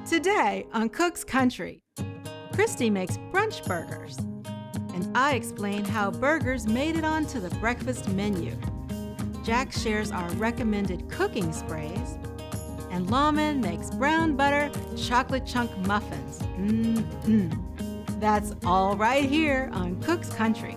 Today on Cook's Country, Christie makes brunch burgers, and I explain how burgers made it onto the breakfast menu. Jack shares our recommended cooking sprays, and Lawman makes brown butter chocolate chunk muffins. That's all right here on Cook's Country.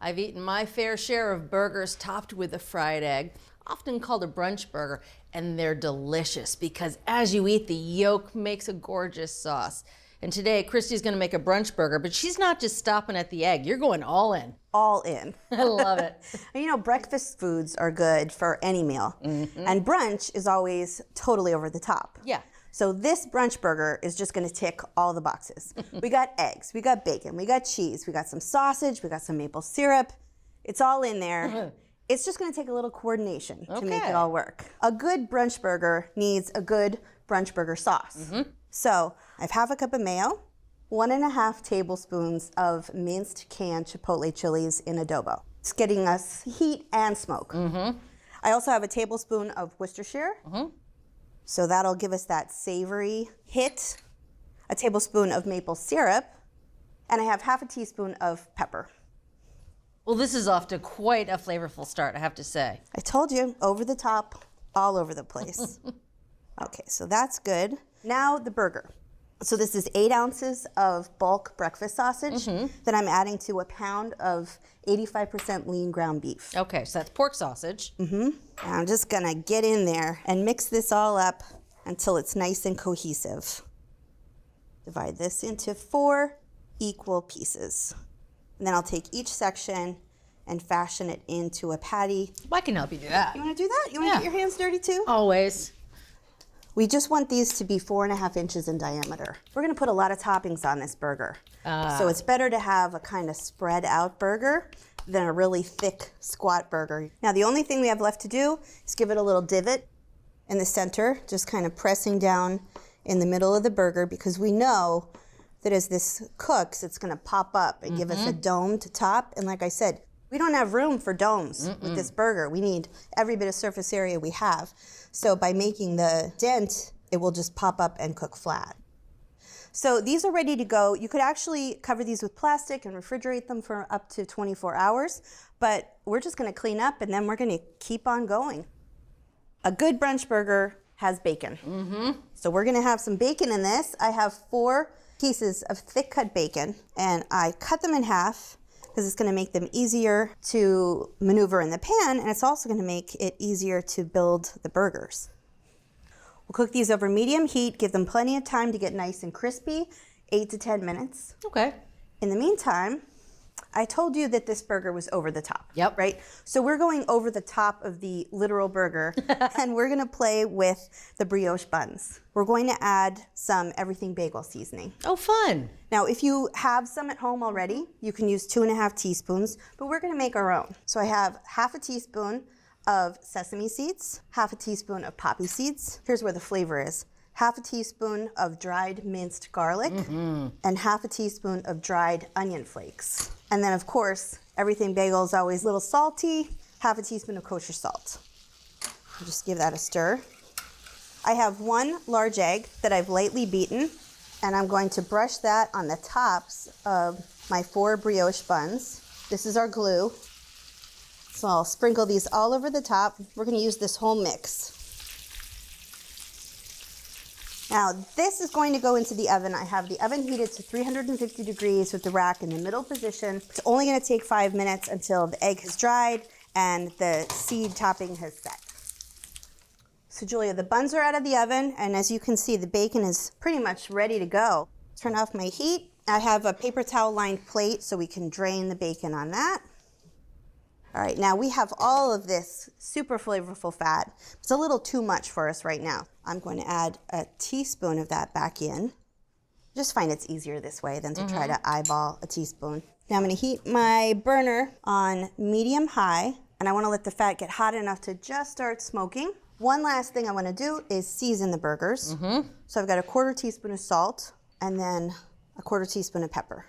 I've eaten my fair share of burgers topped with a fried egg, often called a brunch burger, and they're delicious because as you eat, the yolk makes a gorgeous sauce. And today, Christie's gonna make a brunch burger, but she's not just stopping at the egg. You're going all in. All in. I love it. You know, breakfast foods are good for any meal. And brunch is always totally over the top. Yeah. So this brunch burger is just gonna tick all the boxes. We got eggs, we got bacon, we got cheese, we got some sausage, we got some maple syrup. It's all in there. It's just gonna take a little coordination to make it all work. A good brunch burger needs a good brunch burger sauce. So I have half a cup of mayo, 1.5 tablespoons of minced canned chipotle chilies in adobo. It's getting us heat and smoke. I also have a tablespoon of Worcestershire. So that'll give us that savory hit, a tablespoon of maple syrup, and I have half a teaspoon of pepper. Well, this is off to quite a flavorful start, I have to say. I told you, over the top, all over the place. Okay, so that's good. Now the burger. So this is 8 ounces of bulk breakfast sausage that I'm adding to a pound of 85% lean ground beef. Okay, so that's pork sausage. And I'm just gonna get in there and mix this all up until it's nice and cohesive. Divide this into 4 equal pieces. And then I'll take each section and fashion it into a patty. Well, I can help you do that. You wanna do that? You wanna get your hands dirty too? Always. We just want these to be 4.5 inches in diameter. We're gonna put a lot of toppings on this burger. So it's better to have a kind of spread out burger than a really thick squat burger. Now the only thing we have left to do is give it a little divot in the center, just kind of pressing down in the middle of the burger, because we know that as this cooks, it's gonna pop up and give us a domed top. And like I said, we don't have room for domes with this burger. We need every bit of surface area we have. So by making the dent, it will just pop up and cook flat. So these are ready to go. You could actually cover these with plastic and refrigerate them for up to 24 hours, but we're just gonna clean up and then we're gonna keep on going. A good brunch burger has bacon. So we're gonna have some bacon in this. I have 4 pieces of thick cut bacon, and I cut them in half because it's gonna make them easier to maneuver in the pan, and it's also gonna make it easier to build the burgers. We'll cook these over medium heat, give them plenty of time to get nice and crispy, 8 to 10 minutes. Okay. In the meantime, I told you that this burger was over the top, Yep. right? So we're going over the top of the literal burger and we're gonna play with the brioche buns. We're going to add some everything bagel seasoning. Oh, fun. Now, if you have some at home already, you can use 2.5 teaspoons, but we're gonna make our own. So I have half a teaspoon of sesame seeds, half a teaspoon of poppy seeds. Here's where the flavor is. Half a teaspoon of dried minced garlic, and half a teaspoon of dried onion flakes. And then of course, everything bagel is always a little salty, half a teaspoon of kosher salt. I'll just give that a stir. I have 1 large egg that I've lightly beaten, and I'm going to brush that on the tops of my 4 brioche buns. This is our glue. So I'll sprinkle these all over the top. We're gonna use this whole mix. Now this is going to go into the oven. I have the oven heated to 350 degrees with the rack in the middle position. It's only gonna take 5 minutes until the egg has dried and the seed topping has set. So Julia, the buns are out of the oven, and as you can see, the bacon is pretty much ready to go. Turn off my heat. I have a paper towel lined plate so we can drain the bacon on that. All right, now we have all of this super flavorful fat. It's a little too much for us right now. I'm going to add a teaspoon of that back in. Just find it's easier this way than to try to eyeball a teaspoon. Now I'm gonna heat my burner on medium high, and I wanna let the fat get hot enough to just start smoking. One last thing I wanna do is season the burgers. So I've got a 1/4 teaspoon of salt, and then a 1/4 teaspoon of pepper.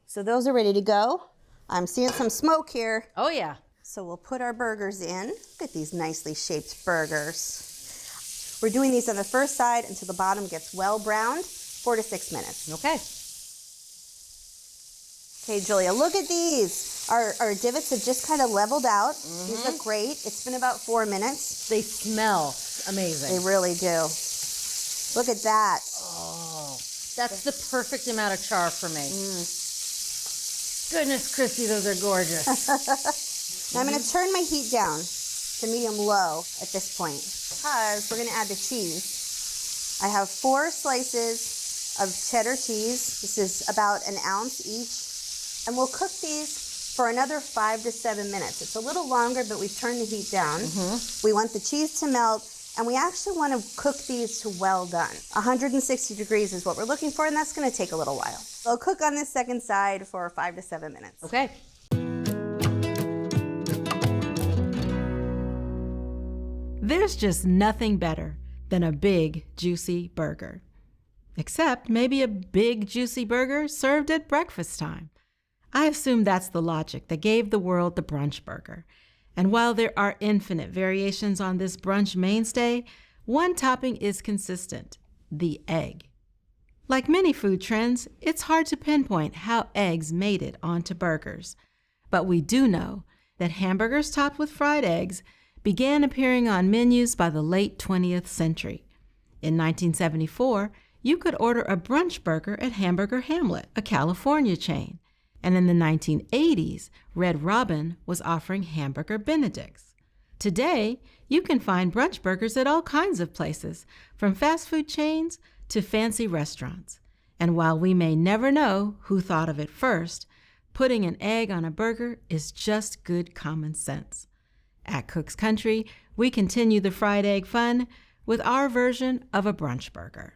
So those are ready to go. I'm seeing some smoke here. Oh yeah. So we'll put our burgers in. Look at these nicely shaped burgers. We're doing these on the first side until the bottom gets well browned, 4 to 6 minutes. Okay. Okay, Julia, look at these. Our divots have just kind of leveled out. These look great. It's been about 4 minutes. They smell amazing. They really do. Look at that. Oh, that's the perfect amount of char for me. Goodness, Christy, those are gorgeous. Now I'm going to turn my heat down to medium-low at this point because we're going to add the cheese. I have 4 slices of cheddar cheese. This is about 1 ounce each. And we'll cook these for another 5 to 7 minutes. It's a little longer, but we've turned the heat down. We want the cheese to melt, and we actually want to cook these to well done. 160 degrees is what we're looking for, and that's going to take a little while. We'll cook on this second side for 5 to 7 minutes. Okay. There's just nothing better than a big, juicy burger. Except maybe a big, juicy burger served at breakfast time. I assume that's the logic that gave the world the brunch burger. And while there are infinite variations on this brunch mainstay, one topping is consistent: the egg. Like many food trends, it's hard to pinpoint how eggs made it onto burgers. But we do know that hamburgers topped with fried eggs began appearing on menus by the late 20th century. In 1974, you could order a brunch burger at Hamburger Hamlet, a California chain. And in the 1980s, Red Robin was offering hamburger Benedicts. Today, you can find brunch burgers at all kinds of places, from fast food chains to fancy restaurants. And while we may never know who thought of it first, putting an egg on a burger is just good common sense. At Cook's Country, we continue the fried egg fun with our version of a brunch burger.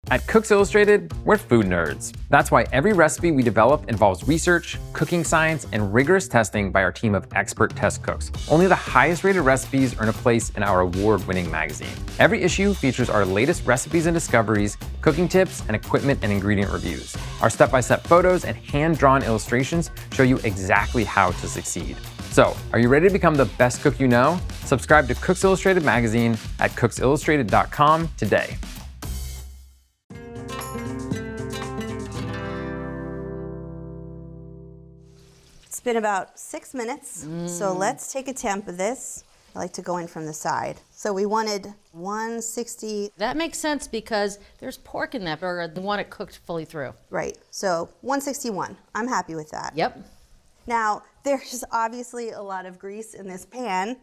At Cooks Illustrated, we're food nerds. That's why every recipe we develop involves research, cooking science, and rigorous testing by our team of expert test cooks. Only the highest rated recipes earn a place in our award-winning magazine. Every issue features our latest recipes and discoveries, cooking tips, and equipment and ingredient reviews. Our step-by-step photos and hand-drawn illustrations show you exactly how to succeed. So, are you ready to become the best cook you know? Subscribe to Cooks Illustrated magazine at cooksillustrated.com today. It's been about 6 minutes, so let's take a temp of this. I like to go in from the side. So we wanted 160. That makes sense because there's pork in that burger. They want it cooked fully through. Right, so 161. I'm happy with that. Yep. Now, there's obviously a lot of grease in this pan.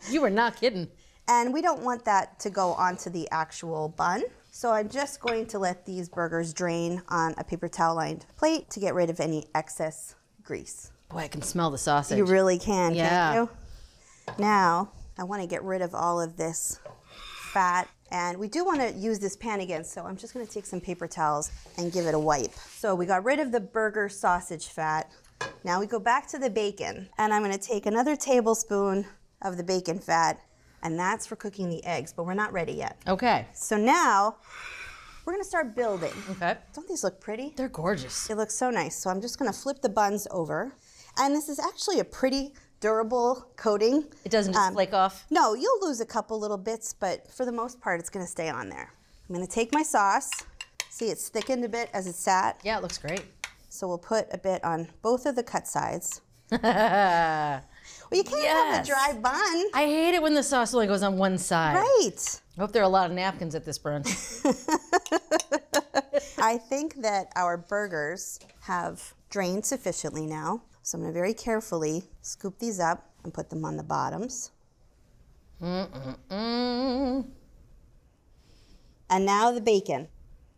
You were not kidding. And we don't want that to go onto the actual bun. So I'm just going to let these burgers drain on a paper towel lined plate to get rid of any excess grease. Boy, I can smell the sausage. You really can, Yeah. can't you? Now, I want to get rid of all of this fat. And we do want to use this pan again, so I'm just going to take some paper towels and give it a wipe. So we got rid of the burger sausage fat. Now we go back to the bacon, and I'm going to take another tablespoon of the bacon fat, and that's for cooking the eggs, but we're not ready yet. Okay. So now we're going to start building. Okay. Don't these look pretty? They're gorgeous. They look so nice. So I'm just going to flip the buns over, and this is actually a pretty durable coating. It doesn't just flake off? No, you'll lose a couple little bits, but for the most part, it's going to stay on there. I'm going to take my sauce. See, it's thickened a bit as it sat. Yeah, it looks great. So we'll put a bit on both of the cut sides. Well, you can't have a dry bun. I hate it when the sauce only goes on one side. Right. I hope there are a lot of napkins at this brunch. I think that our burgers have drained sufficiently now. So I'm going to very carefully scoop these up and put them on the bottoms. And now the bacon.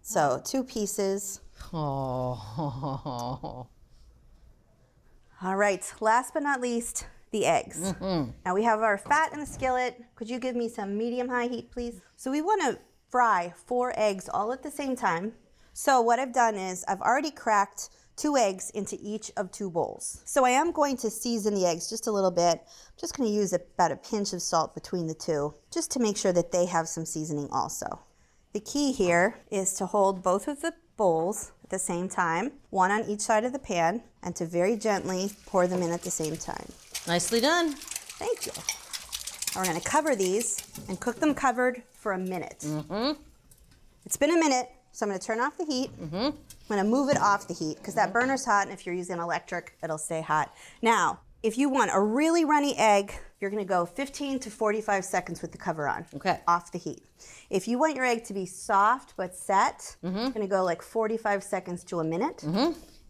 So 2 pieces. Oh. All right, last but not least, the eggs. Now we have our fat in the skillet. Could you give me some medium-high heat, please? So we want to fry 4 eggs all at the same time. So what I've done is I've already cracked 2 eggs into each of 2 bowls. So I am going to season the eggs just a little bit. I'm just going to use about a pinch of salt between the 2, just to make sure that they have some seasoning also. The key here is to hold both of the bowls at the same time, one on each side of the pan, and to very gently pour them in at the same time. Nicely done. Thank you. We're going to cover these and cook them covered for a minute. It's been a minute, so I'm going to turn off the heat. I'm going to move it off the heat because that burner's hot, and if you're using electric, it'll stay hot. Now, if you want a really runny egg, you're going to go 15 to 45 seconds with the cover on, off the heat. If you want your egg to be soft but set, you're going to go like 45 seconds to a minute.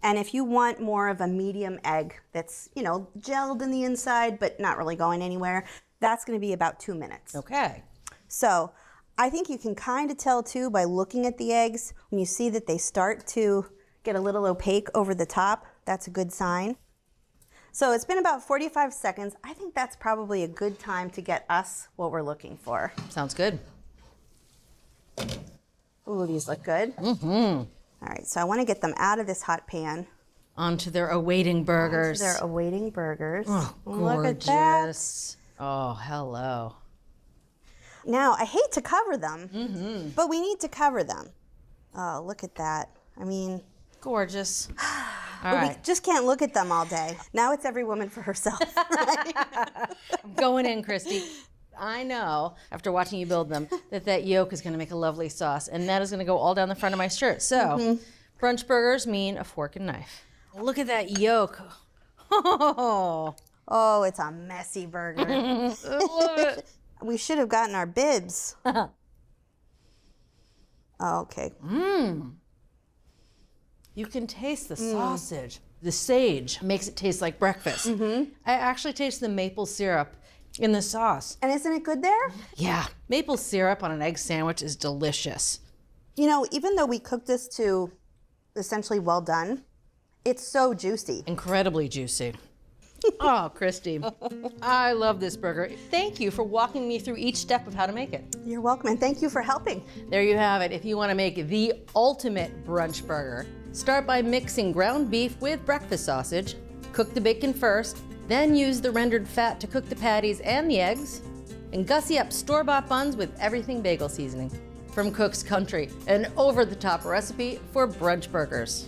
And if you want more of a medium egg that's, you know, gelled in the inside but not really going anywhere, that's going to be about 2 minutes. Okay. So I think you can kind of tell too by looking at the eggs, when you see that they start to get a little opaque over the top, that's a good sign. So it's been about 45 seconds. I think that's probably a good time to get us what we're looking for. Sounds good. Ooh, these look good. All right, so I want to get them out of this hot pan. Onto their awaiting burgers. Onto their awaiting burgers. Oh, look at that. gorgeous. Oh, hello. Now, I hate to cover them, but we need to cover them. Oh, look at that. I mean, Gorgeous. All but we right. just can't look at them all day. Now it's every woman for herself. Right? I'm going in, Christy. I know, after watching you build them, that yolk is going to make a lovely sauce, and that is going to go all down the front of my shirt. So, brunch burgers mean a fork and knife. Look at that yolk. Oh, Oh, it's a messy burger. I love it. We should have gotten our bibs. Oh, okay. You can taste the sausage. The sage makes it taste like breakfast. I actually taste the maple syrup in the sauce. And isn't it good there? Yeah, maple syrup on an egg sandwich is delicious. You know, even though we cooked this to essentially well done, it's so juicy. Incredibly juicy. Oh, Christy, I love this burger. Thank you for walking me through each step of how to make it. You're welcome, and thank you for helping. There you have it. If you want to make the ultimate brunch burger, start by mixing ground beef with breakfast sausage, cook the bacon first, then use the rendered fat to cook the patties and the eggs, and gussy up store-bought buns with everything bagel seasoning. From Cook's Country, an over-the-top recipe for brunch burgers.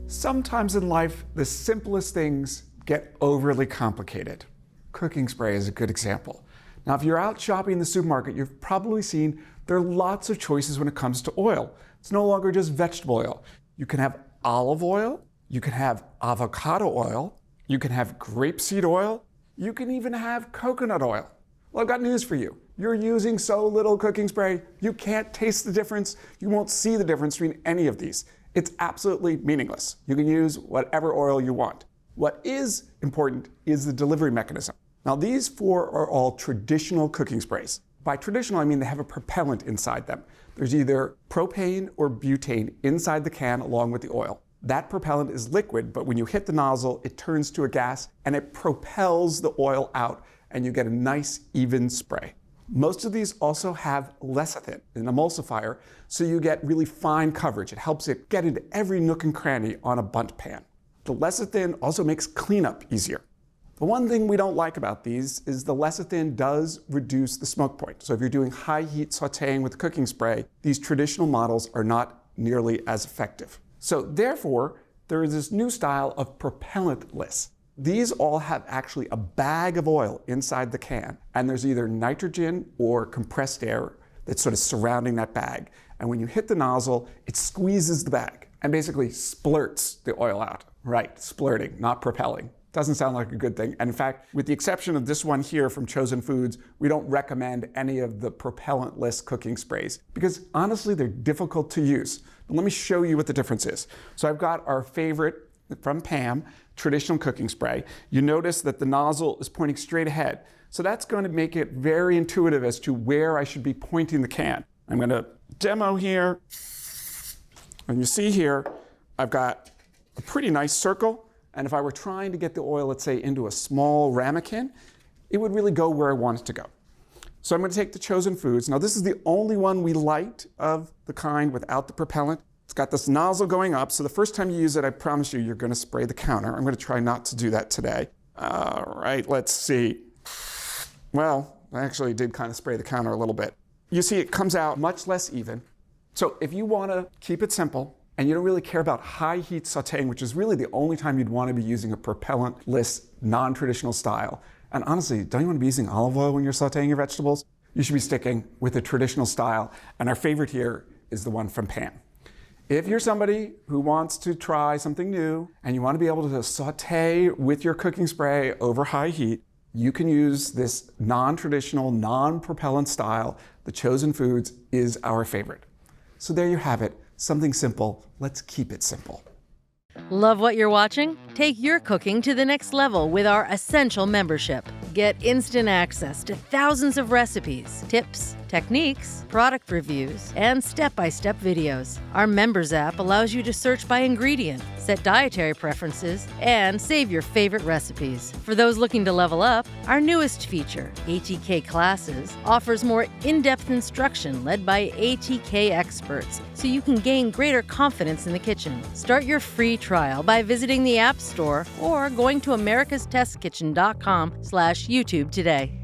Sometimes in life, the simplest things get overly complicated. Cooking spray is a good example. Now, if you're out shopping in the supermarket, you've probably seen there are lots of choices when it comes to oil. It's no longer just vegetable oil. You can have olive oil, you can have avocado oil, you can have grapeseed oil, you can even have coconut oil. Well, I've got news for you. You're using so little cooking spray, you can't taste the difference. You won't see the difference between any of these. It's absolutely meaningless. You can use whatever oil you want. What is important is the delivery mechanism. Now, these four are all traditional cooking sprays. By traditional, I mean they have a propellant inside them. There's either propane or butane inside the can along with the oil. That propellant is liquid, but when you hit the nozzle, it turns to a gas and it propels the oil out, and you get a nice, even spray. Most of these also have lecithin, an emulsifier, so you get really fine coverage. It helps it get into every nook and cranny on a bundt pan. The lecithin also makes cleanup easier. The one thing we don't like about these is the lecithin does reduce the smoke point. So if you're doing high heat sauteing with cooking spray, these traditional models are not nearly as effective. So therefore, there is this new style of propellantless. These all have actually a bag of oil inside the can, and there's either nitrogen or compressed air that's sort of surrounding that bag. And when you hit the nozzle, it squeezes the bag and basically splurts the oil out. Right, splurting, not propelling. Doesn't sound like a good thing. And in fact, with the exception of this one here from Chosen Foods, we don't recommend any of the propellantless cooking sprays because honestly, they're difficult to use. But let me show you what the difference is. So I've got our favorite from Pam, traditional cooking spray. You notice that the nozzle is pointing straight ahead. So that's going to make it very intuitive as to where I should be pointing the can. I'm going to demo here. And you see here, I've got a pretty nice circle. And if I were trying to get the oil, let's say, into a small ramekin, it would really go where I want it to go. So I'm going to take the Chosen Foods. Now, this is the only one we liked of the kind without the propellant. It's got this nozzle going up, so the first time you use it, I promise you, you're going to spray the counter. I'm going to try not to do that today. All right, let's see. Well, I actually did kind of spray the counter a little bit. You see, it comes out much less even. So if you want to keep it simple, and you don't really care about high heat sauteing, which is really the only time you'd want to be using a propellant-less, non-traditional style. And honestly, don't you want to be using olive oil when you're sauteing your vegetables? You should be sticking with a traditional style. And our favorite here is the one from Pam. If you're somebody who wants to try something new and you want to be able to saute with your cooking spray over high heat, you can use this non-traditional, non-propellant style. The Chosen Foods is our favorite. So there you have it. Something simple. Let's keep it simple. Love what you're watching? Take your cooking to the next level with our Essential membership. Get instant access to thousands of recipes, tips, techniques, product reviews, and step-by-step videos. Our members app allows you to search by ingredient, set dietary preferences, and save your favorite recipes. For those looking to level up, our newest feature, ATK Classes, offers more in-depth instruction led by ATK experts, so you can gain greater confidence in the kitchen. Start your free trial by visiting the App Store or going to americastestkitchen.com/YouTube today.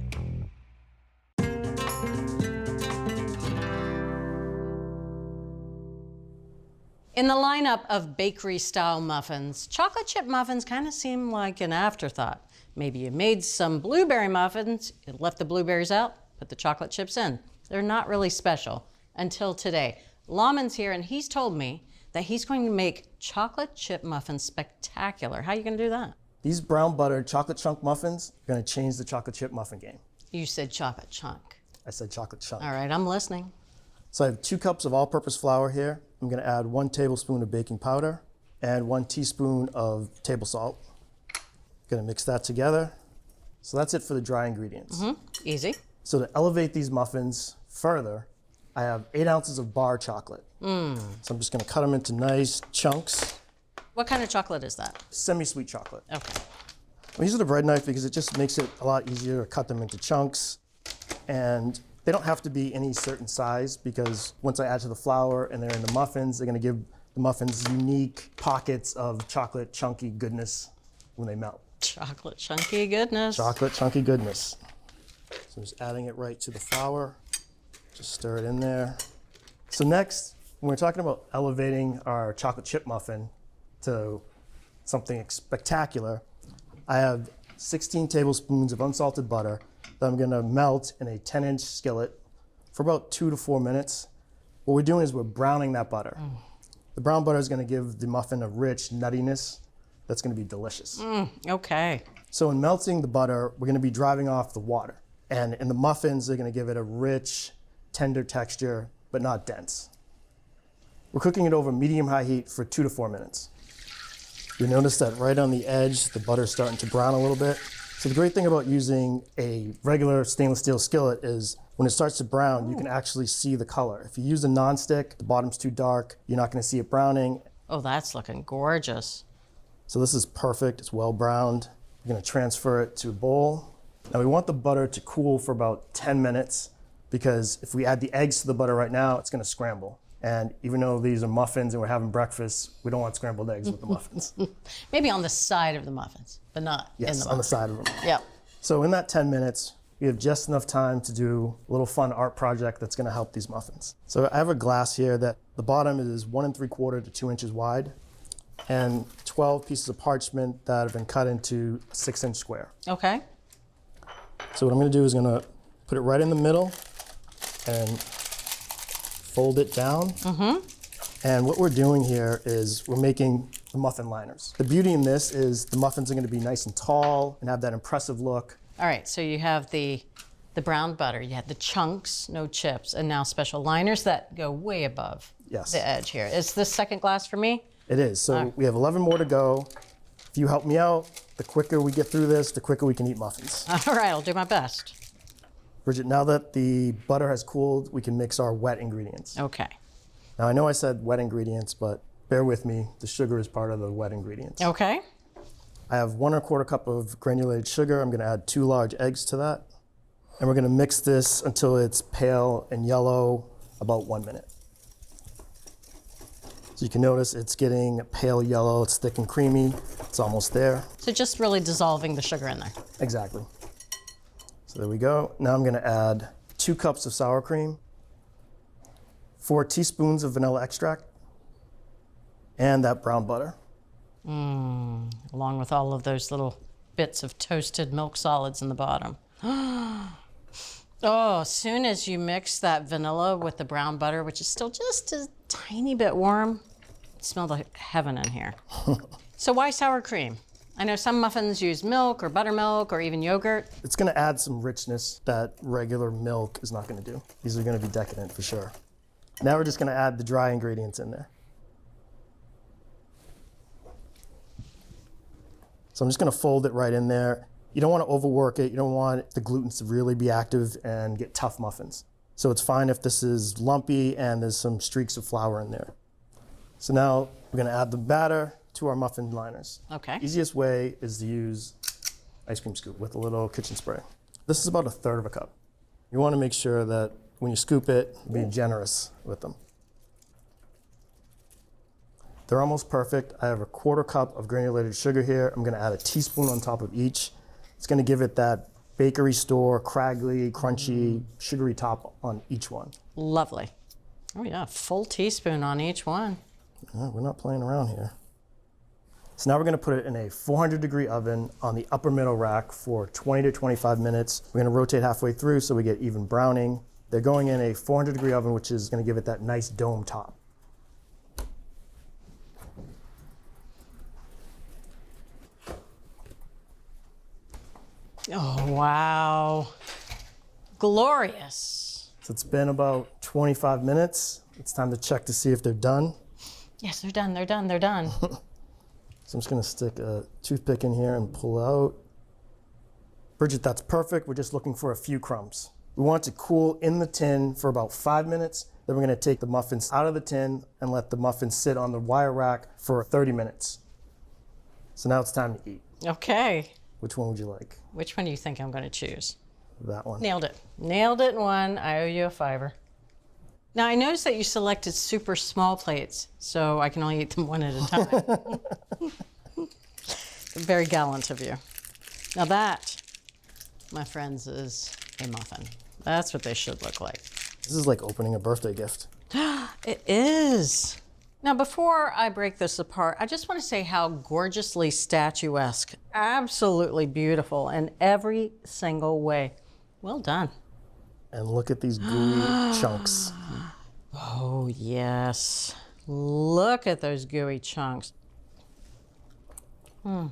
In the lineup of bakery-style muffins, chocolate chip muffins kind of seem like an afterthought. Maybe you made some blueberry muffins, you left the blueberries out, put the chocolate chips in. They're not really special until today. Lawman's here and he's told me that he's going to make chocolate chip muffins spectacular. How are you going to do that? These brown buttered chocolate chunk muffins are going to change the chocolate chip muffin game. You said chocolate chunk. I said chocolate chunk. All right, I'm listening. So I have 2 cups of all-purpose flour here. I'm going to add 1 tablespoon of baking powder and 1 teaspoon of table salt. Going to mix that together. So that's it for the dry ingredients. Easy. So to elevate these muffins further, I have 8 ounces of bar chocolate. So I'm just going to cut them into nice chunks. What kind of chocolate is that? Semi-sweet chocolate. Okay. I'm using a bread knife because it just makes it a lot easier to cut them into chunks. And they don't have to be any certain size because once I add to the flour and they're in the muffins, they're going to give the muffins unique pockets of chocolate chunky goodness when they melt. Chocolate chunky goodness. Chocolate chunky goodness. So I'm just adding it right to the flour. Just stir it in there. So next, when we're talking about elevating our chocolate chip muffin to something spectacular, I have 16 tablespoons of unsalted butter that I'm gonna melt in a 10-inch skillet for about 2 to 4 minutes. What we're doing is we're browning that butter. The brown butter is gonna give the muffin a rich nuttiness that's gonna be delicious. Okay. So in melting the butter, we're gonna be driving off the water. And in the muffins, they're gonna give it a rich, tender texture, but not dense. We're cooking it over medium-high heat for 2 to 4 minutes. You notice that right on the edge, the butter's starting to brown a little bit. So the great thing about using a regular stainless steel skillet is when it starts to brown, you can actually see the color. If you use a nonstick, the bottom's too dark, you're not gonna see it browning. Oh, that's looking gorgeous. So this is perfect, it's well browned. We're gonna transfer it to a bowl. Now we want the butter to cool for about 10 minutes because if we add the eggs to the butter right now, it's gonna scramble. And even though these are muffins and we're having breakfast, we don't want scrambled eggs with the muffins. Maybe on the side of the muffins, but not in the Yes, muffins. on the side of them. Yep. So in that 10 minutes, we have just enough time to do a little fun art project that's gonna help these muffins. So I have a glass here that the bottom is 1 3/4 to 2 inches wide and 12 pieces of parchment that have been cut into a 6-inch square. Okay. So what I'm gonna do is gonna put it right in the middle and fold it down. And what we're doing here is we're making the muffin liners. The beauty in this is the muffins are gonna be nice and tall and have that impressive look. All right, so you have the brown butter, you have the chunks, no chips, and now special liners that go way above Yes. the edge here. Is this second glass for me? It is. So we have 11 more to go. If you help me out, the quicker we get through this, the quicker we can eat muffins. All right, I'll do my best. Bridget, now that the butter has cooled, we can mix our wet ingredients. Okay. Now I know I said wet ingredients, but bear with me, the sugar is part of the wet ingredients. Okay. I have 1 1/4 cup of granulated sugar. I'm gonna add 2 large eggs to that. And we're gonna mix this until it's pale and yellow, about 1 minute. So you can notice it's getting pale yellow, it's thick and creamy, it's almost there. So just really dissolving the sugar in there. Exactly. So there we go. Now I'm gonna add 2 cups of sour cream, 4 teaspoons of vanilla extract, and that brown butter. Along with all of those little bits of toasted milk solids in the bottom. Oh, as soon as you mix that vanilla with the brown butter, which is still just a tiny bit warm, it smells like heaven in here. So why sour cream? I know some muffins use milk or buttermilk or even yogurt. It's gonna add some richness that regular milk is not gonna do. These are gonna be decadent for sure. Now we're just gonna add the dry ingredients in there. So I'm just gonna fold it right in there. You don't wanna overwork it. You don't want the gluten to really be active and get tough muffins. So it's fine if this is lumpy and there's some streaks of flour in there. So now we're gonna add the batter to our muffin liners. Okay. Easiest way is to use ice cream scoop with a little kitchen spray. This is about 1/3 cup. You wanna make sure that when you scoop it, be generous with them. They're almost perfect. I have a 1/4 cup of granulated sugar here. I'm gonna add a teaspoon on top of each. It's gonna give it that bakery store, craggly, crunchy, sugary top on each one. Lovely. Oh yeah, full teaspoon on each one. We're not playing around here. So now we're gonna put it in a 400-degree oven on the upper middle rack for 20 to 25 minutes. We're gonna rotate halfway through so we get even browning. They're going in a 400-degree oven, which is gonna give it that nice dome top. Oh, wow. Glorious. So it's been about 25 minutes. It's time to check to see if they're done. Yes, they're done, they're done, they're done. So I'm just gonna stick a toothpick in here and pull out. Bridget, that's perfect. We're just looking for a few crumbs. We want it to cool in the tin for about 5 minutes. Then we're gonna take the muffins out of the tin and let the muffins sit on the wire rack for 30 minutes. So now it's time to eat. Okay. Which one would you like? Which one do you think I'm going to choose? That one. Nailed it. Nailed it in one. I owe you a $5. Now, I noticed that you selected super small plates, so I can only eat them one at a time. Very gallant of you. Now that, my friends, is a muffin. That's what they should look like. This is like opening a birthday gift. It is. Now, before I break this apart, I just want to say how gorgeously statuesque, absolutely beautiful in every single way. Well done. And look at these gooey chunks. Oh, yes. Look at those gooey chunks. The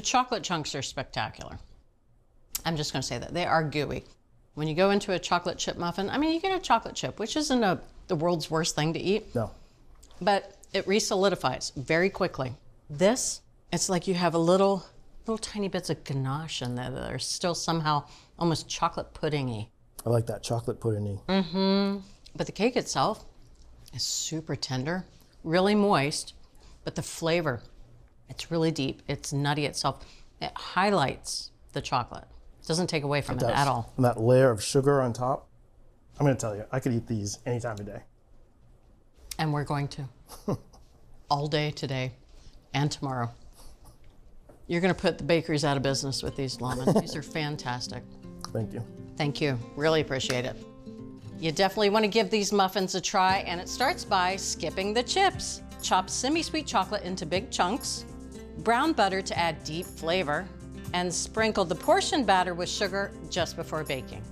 chocolate chunks are spectacular. I'm just going to say that. They are gooey. When you go into a chocolate chip muffin, I mean, you get a chocolate chip, which isn't the world's worst thing to eat. No. But it re-solidifies very quickly. This, it's like you have a little tiny bits of ganache in there that are still somehow almost chocolate puddingy. I like that, chocolate puddingy. But the cake itself is super tender, really moist, but the flavor, it's really deep. It's nutty itself. It highlights the chocolate. It doesn't take away from it at all. And that layer of sugar on top, I'm gonna tell you, I could eat these any time of day. And we're going to. All day today and tomorrow. You're gonna put the bakeries out of business with these, Lawman. These are fantastic. Thank you. Thank you, really appreciate it. You definitely wanna give these muffins a try, and it starts by skipping the chips. Chop semi-sweet chocolate into big chunks, brown butter to add deep flavor, and sprinkle the portion batter with sugar just before baking.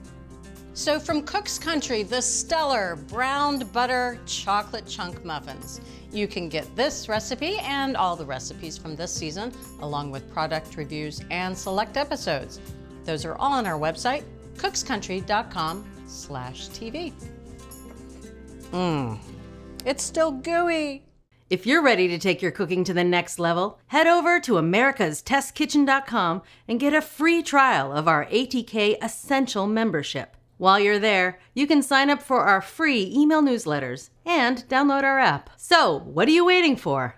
So from Cook's Country, the stellar browned butter chocolate chunk muffins. You can get this recipe and all the recipes from this season, along with product reviews and select episodes. Those are all on our website, cookscountry.com/TV. It's still gooey. If you're ready to take your cooking to the next level, head over to americastestkitchen.com and get a free trial of our ATK Essential membership. While you're there, you can sign up for our free email newsletters and download our app. So, what are you waiting for?